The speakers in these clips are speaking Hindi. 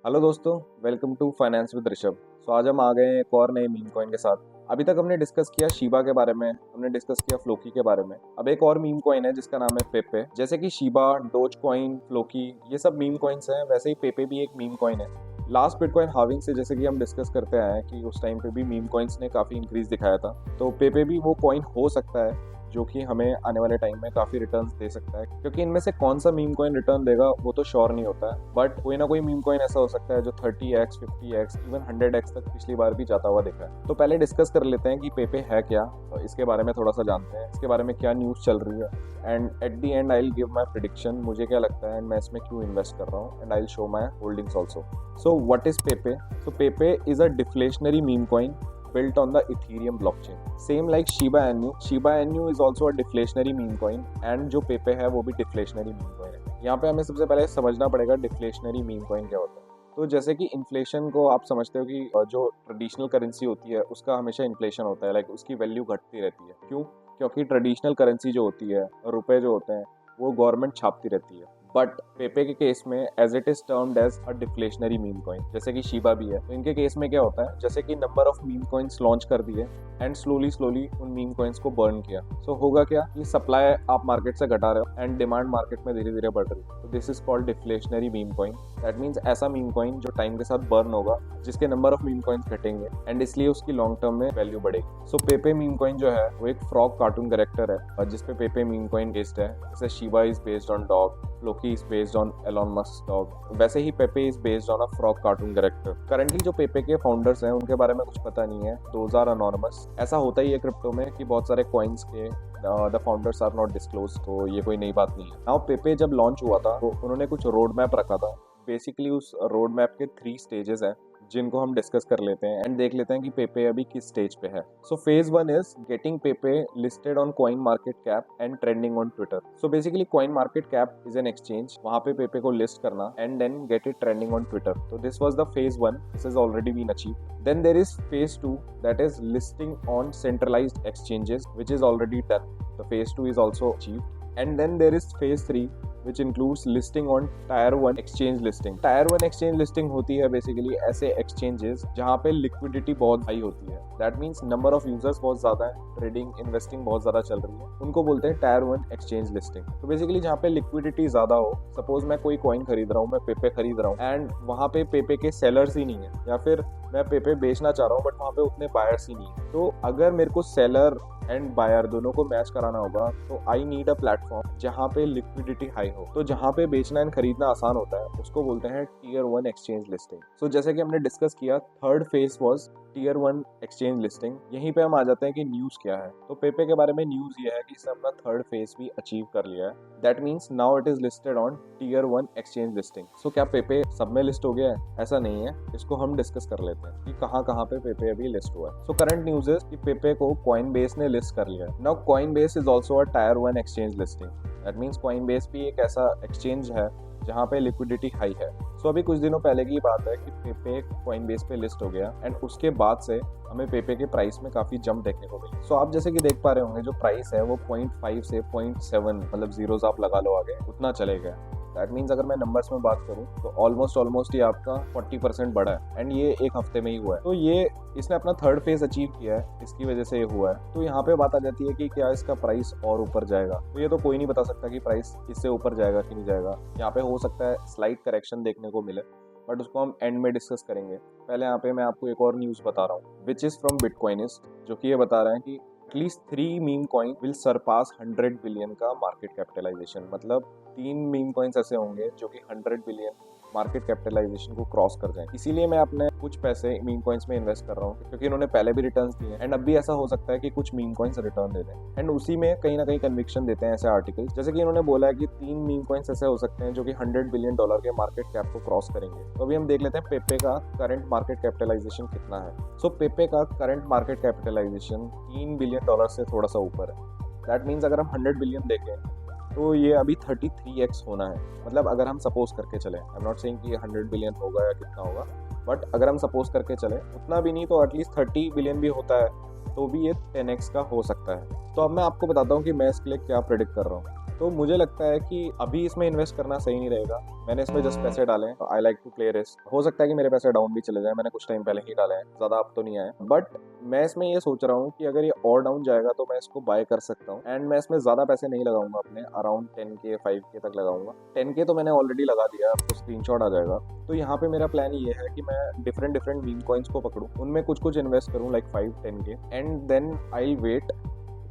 हेलो दोस्तों, welcome to finance with Rishabh. आज हम आ गए हैं एक और नए मीम कॉइन के साथ। अभी तक हमने डिस्कस किया शीबा के बारे में, हमने डिस्कस किया फ्लोकी के बारे में। अब एक और मीम कॉइन है जिसका नाम है पेपे। जैसे कि शीबा, डोज कॉइन, फ्लोकी ये सब मीम कॉइन्स हैं, वैसे ही पेपे भी एक मीम कॉइन है। लास्ट बिटकॉइन हार्विंग से जैसे कि हम डिस्कस करते आए हैं कि उस टाइम पे भी मीम कॉइन्स ने काफ़ी इंक्रीज दिखाया था, तो पेपे भी वो कॉइन हो सकता है जो कि हमें आने वाले टाइम में काफ़ी रिटर्न्स दे सकता है। क्योंकि इनमें से कौन सा मीम कॉइन रिटर्न देगा वो तो श्योर नहीं होता है, बट कोई ना कोई मीम कॉइन ऐसा हो सकता है जो 30x, 50x, इवन 100x तक पिछली बार भी जाता हुआ देखा है। तो पहले डिस्कस कर लेते हैं कि पेपे है क्या, तो इसके बारे में थोड़ा सा जानते हैं, इसके बारे में क्या न्यूज़ चल रही है, and at the and I will give my prediction, मुझे क्या लगता है एंड मैं इसमें क्यों इन्वेस्ट कर रहा हूँ, and I will show my holdings also. So what is पेपे? So Pepe is a deflationary meme coin built on the Ethereum blockchain. Same like Shiba Inu. Shiba Inu is also a deflationary meme coin and जो Pepe है वो भी deflationary meme coin है। यहाँ पे हमें सबसे पहले समझना पड़ेगा deflationary meme coin क्या होता है। तो जैसे कि इन्फ्लेशन को आप समझते हो कि जो ट्रेडिशनल करेंसी होती है उसका हमेशा इन्फ्लेशन होता है, लाइक उसकी वैल्यू घटती रहती है। क्यों? क्योंकि ट्रेडिशनल करेंसी जो होती है, रुपए जो होते हैं, वो गवर्नमेंट छापती रहती है। बट पेपे के केस में as it is termed as a deflationary meme coin, जैसे कि शीबा भी है। तो इनके केस में क्या होता है, जैसे कि number of meme coins launch कर दिए एंड स्लोली उन मीम कॉइन्स को बर्न किया। सो होगा क्या कि सप्लाई आप मार्केट से घटा रहे हो एंड डिमांड मार्केट में धीरे धीरे बढ़ रही है। तो this is called deflationary meme coin. That means ऐसा मीम कॉइन जो टाइम के साथ बर्न होगा, जिसके नंबर ऑफ मीम कॉइन्स घटेंगे एंड इसलिए उसकी लॉन्ग टर्म में वैल्यू बढ़ेगी। सो पेपे मीम कॉइन जो है वो एक फ्रॉग कार्टून कैरेक्टर है और जिसपे पेपे मीम कॉइन बेस्ड है। जैसे Shiba is based on dog, Floki is based on Elon Musk dog, वैसे ही Pepe is based on a frog cartoon character. Currently जो पेपे के फाउंडर्स हैं उनके बारे में कुछ पता नहीं है, दोज आर अनोनिमस। ऐसा होता ही है क्रिप्टो में कि बहुत सारे कॉइन्स के the founders are not disclose, तो ये कोई नई बात नहीं है। नाउ पेपे जब लॉन्च हुआ था तो उन्होंने कुछ रोड मैप रखा था। बेसिकली उस रोड मैप के 3 स्टेजेस हैं जिनको हम डिस्कस कर लेते हैं एंड देख लेते हैं कि पेपे अभी किस स्टेज पे है। So phase 1 is getting Pepe listed on coin market cap and trending on Twitter. So basically coin market cap is an exchange, वहां पे पेपे को लिस्ट करना and then get it trending on Twitter. तो this was the phase 1, this is already been achieved. Then there is phase 2, that is listing on centralised exchanges, which is already done. The phase 2 is also achieved. And then there is phase 3, which includes listing on Tier 1 exchange listing. Tier 1 exchange listing होती है बेसिकली ऐसे exchanges जहाँ पे लिक्विडिटी बहुत हाई होती है। That means number of users बहुत ज़्यादा है, ट्रेडिंग इन्वेस्टिंग बहुत ज़्यादा चल रही है, उनको बोलते हैं Tier 1 exchange listing। तो बेसिकली जहाँ पे लिक्विडिटी ज़्यादा हो, सपोज मैं कोई कॉइन खरीद रहा हूँ, मैं पेपे खरीद रहा हूँ एंड वहाँ पे पेपे के सेलर्स ही नहीं है, या फिर मैं पेपे बेचना चाह रहा हूँ बट वहाँ पे उतने बायर्स ही नहीं है। तो अगर मेरे को सेलर एंड बायर दोनों को मैच कराना होगा तो आई नीड अ प्लेटफॉर्म जहाँ पे लिक्विडिटी हाई हो। तो जहाँ पे बेचना एंड खरीदना आसान होता है उसको बोलते हैं Tier 1 एक्सचेंज लिस्टिंग। सो जैसे कि हमने डिस्कस किया, third phase was Tier 1 exchange listing. यहीं पे हम आ जाते हैं कि न्यूज़ क्या है। तो पेपे के बारे में न्यूज़ ये है कि इसने अपना थर्ड फेज भी अचीव कर लिया है। That means now it is listed on Tier 1 exchange listing. So क्या पेपे सब में लिस्ट हो गया है? ऐसा नहीं है, इसको हम डिस्कस कर लेते हैं कि कहाँ कहाँ पे पेपे अभी लिस्ट हुआ है। सो करंट न्यूज़ इज कि पेपे को कॉइनबेस ने लिस्ट कर लिया है। Now Coinbase is also a Tier 1 exchange listing. That means Coinbase भी एक ऐसा एक्सचेंज है जहाँ पे लिक्विडिटी हाई है। सो अभी कुछ दिनों पहले की बात है कि पेपे कॉइनबेस पे लिस्ट हो गया एंड उसके बाद से हमें पेपे के प्राइस में काफ़ी जंप देखने को मिली। सो आप जैसे कि देख पा रहे होंगे जो प्राइस है वो 0.5 से 0.7, मतलब जीरोस आप लगा लो आगे, उतना चले गया। दैट मीन्स अगर मैं नंबर्स में बात करूँ तो ऑलमोस्ट ये आपका 40% बढ़ा है एंड ये एक हफ्ते में ही हुआ है। तो ये इसने अपना थर्ड फेज अचीव किया है, इसकी वजह से ये हुआ है। तो यहाँ पे बात आ जाती है कि क्या इसका प्राइस और ऊपर जाएगा? तो ये तो कोई नहीं बता सकता कि प्राइस इससे ऊपर जाएगा कि नहीं जाएगा। यहाँ पे हो सकता है स्लाइट करेक्शन देखने को मिले, बट उसको हम एंड में डिस्कस करेंगे। पहले यहाँ पे मैं आपको एक और न्यूज़ बता रहा हूँ, विच इज़ फ्रॉम बिटकॉइनिस्ट, जो कि ये बता रहे हैं कि at least 3 meme coin will Sarpass 100 billion का मार्केट कैपिटलाइजेशन। मतलब 3 मीम कॉइन्स ऐसे होंगे जो कि 100 बिलियन मार्केट कैपिटलाइजेशन को क्रॉस कर जाए। इसीलिए मैं अपने कुछ पैसे मीम कॉइन्स में इन्वेस्ट कर रहा हूँ, क्योंकि इन्होंने पहले भी रिटर्न्स दिए एंड अब भी ऐसा हो सकता है कि कुछ मीम कॉइन्स रिटर्न दे दें एंड उसी में कहीं ना कहीं कन्विक्शन देते हैं ऐसे आर्टिकल्स। जैसे कि इन्होंने बोला है कि 3 मीम कॉइन्स ऐसे हो सकते हैं जो कि $100 बिलियन के मार्केट कैप को क्रॉस करेंगे। तो अभी हम देख लेते हैं पेपे का करंट मार्केट कैपिटलाइजेशन कितना है। सो पेपे का करंट मार्केट कैपिटलाइजेशन $3 बिलियन से थोड़ा सा ऊपर है। दैट मीन्स अगर हम 100 बिलियन देखें तो ये अभी 33x होना है। मतलब अगर हम सपोज करके चले, आई एम नॉट सेइंग कि ये 100 बिलियन होगा या कितना होगा, बट अगर हम सपोज करके चले, उतना भी नहीं तो एटलीस्ट 30 बिलियन भी होता है तो भी ये 10x का हो सकता है। तो अब मैं आपको बताता हूँ कि मैं इसके लिए क्या प्रेडिक्ट कर रहा हूँ। तो मुझे लगता है कि अभी इसमें इन्वेस्ट करना सही नहीं रहेगा। मैंने इसमें जस्ट पैसे डाले हैं, I like to play risk. हो सकता है कि मेरे पैसे डाउन भी चले जाए, मैंने कुछ टाइम पहले ही डाले हैं, ज़्यादा अब तो नहीं आए। बट मैं इसमें ये सोच रहा हूँ कि अगर ये और डाउन जाएगा तो मैं इसको बाय कर सकता हूँ। एंड मैं इसमें ज़्यादा पैसे नहीं लगाऊंगा अपने, अराउंड 10K 5K तक लगाऊंगा। 10K तो मैंने ऑलरेडी लगा दिया, आपको स्क्रीनशॉट आ जाएगा। तो यहाँ पे मेरा प्लान ये है कि मैं डिफरेंट मीम कॉइन्स को पकड़ूँ, उनमें कुछ इन्वेस्ट करूँ like 5-10K, and then I wait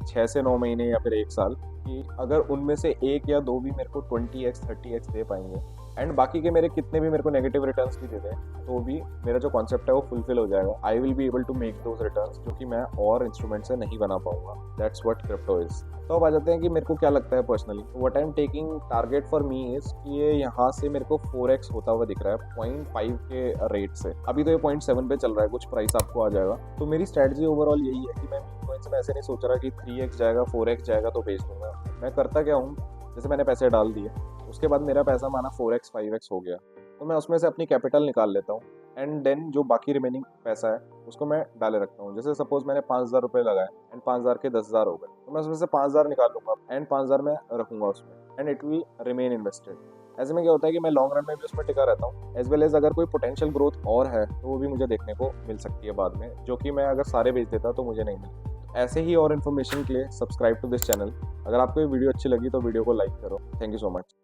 6 से 9 महीने या फिर 1 साल कि अगर उनमें से एक या दो भी मेरे को 20x 30x दे पाएंगे, एंड बाकी के मेरे कितने भी मेरे को नेगेटिव रिटर्न्स भी दे दें, तो भी मेरा जो कॉन्सेप्ट है वो फुलफिल हो जाएगा। I will be able to make those returns जो कि मैं और इंस्ट्रूमेंट से नहीं बना पाऊंगा। That's what crypto is. तो अब आ जाते हैं कि मेरे को क्या लगता है personally. What I am taking target for me is कि ये यहाँ से मेरे को 4x होता हुआ दिख रहा है 0.5 के रेट से। अभी तो ये 0.7 पे चल रहा है, कुछ प्राइस आपको आ जाएगा। तो मेरी स्ट्रेटजी ओवरऑल यही है कि मैं मीम में ऐसे नहीं सोच रहा कि 3x जाएगा 4x जाएगा तो बेच दूंगा। मैं करता क्या हूँ, जैसे मैंने पैसे डाल दिए, उसके बाद मेरा पैसा माना 4x 5x हो गया, तो मैं उसमें से अपनी कैपिटल निकाल लेता हूँ, एंड देन जो बाकी रिमेनिंग पैसा है उसको मैं डाले रखता हूँ। जैसे सपोज मैंने 5,000 रुपये लगाए एंड 5,000 के 10,000 हो गए, तो मैं उसमें से 5,000 निकाल लूंगा एंड 5,000 मैं रखूंगा उसमें, and it will remain invested. ऐसे में क्या होता है कि मैं लॉन्ग रन में भी उसमें टिका रहता हूँ, एज वेल एज अगर कोई पोटेंशियल ग्रोथ और है तो वो भी मुझे देखने को मिल सकती है बाद में, जो कि मैं अगर सारे बेच देता तो मुझे नहीं मिलती। ऐसे ही और इन्फॉर्मेशन के लिए सब्सक्राइब टू दिस चैनल। अगर आपको ये वीडियो अच्छी लगी तो वीडियो को लाइक करो। Thank you so much.